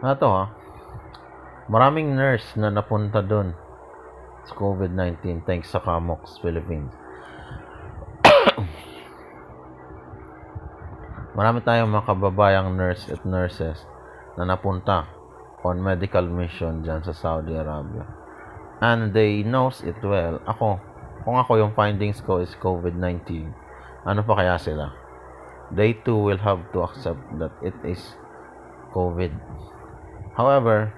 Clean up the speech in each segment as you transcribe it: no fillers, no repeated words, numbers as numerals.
Ha, maraming nurse na napunta dun sa COVID-19 thanks sa Camox Philippines. Marami tayong mga kababayang nurse at nurses na napunta on medical mission dyan sa Saudi Arabia. And they knows it well. Kung ako yung findings ko is COVID-19, ano pa kaya sila? They too will have to accept that it is COVID. However,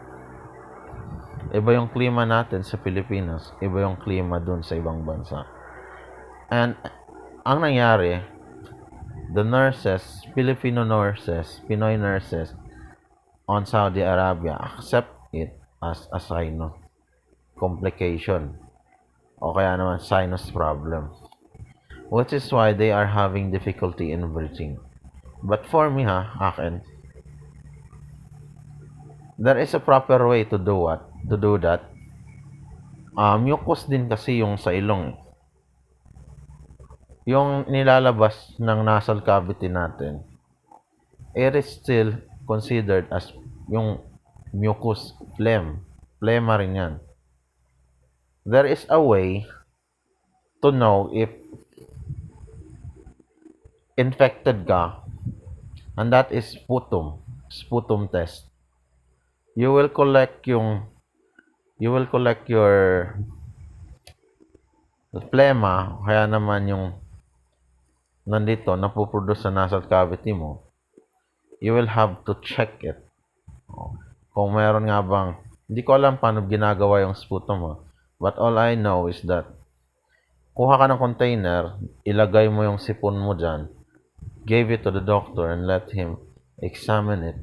iba yung klima natin sa Pilipinas, iba yung klima dun sa ibang bansa. And ang nangyari, the nurses, Filipino nurses, Pinoy nurses on Saudi Arabia accept it as a sinus complication o kaya naman sinus problem, which is why they are having difficulty in breathing. But for me akin, there is a proper way to do that. Mucus din kasi yung sa ilong. Yung nilalabas ng nasal cavity natin, it is still considered as yung mucus, phlegma rin yan. There is a way to know if infected ka, and that is sputum test. You will collect your phlegma, kaya naman yung nandito napuproduce sa nasal cavity mo. You will have to check it. Kung meron nga bang, hindi ko alam paano ginagawa yung sputum mo. But all I know is that kuha ka ng container, ilagay mo yung sipon mo dyan, give it to the doctor and let him examine it.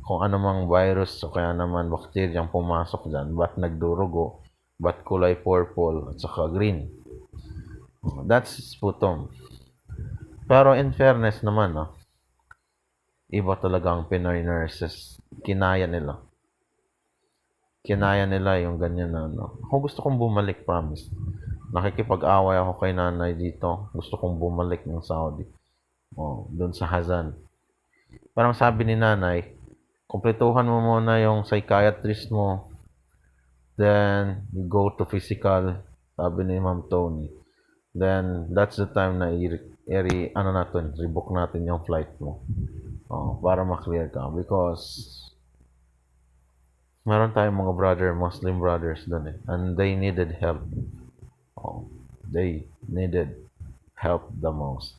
Kung ano mang virus o kaya naman bacteria ang pumasok dyan, ba't nagdurugo, ba't kulay purple at saka green. That's sputum. Pero in fairness naman, iba talaga ang Pinoy nurses. Kinaya nila yung ganyan na Ako gusto kong bumalik, promise. Nakikipag-away ako kay nanay dito. Gusto kong bumalik ng Saudi. Doon sa Hazan. Parang sabi ni nanay, kumpletuhan mo muna yung psychiatrist mo. Then, you go to physical. Sabi ni Ma'am Tony. Then, that's the time na rebook natin yung flight mo. Para ma-clear ka. Because, meron tayong mga Muslim brothers doon and they needed help. They needed help the most.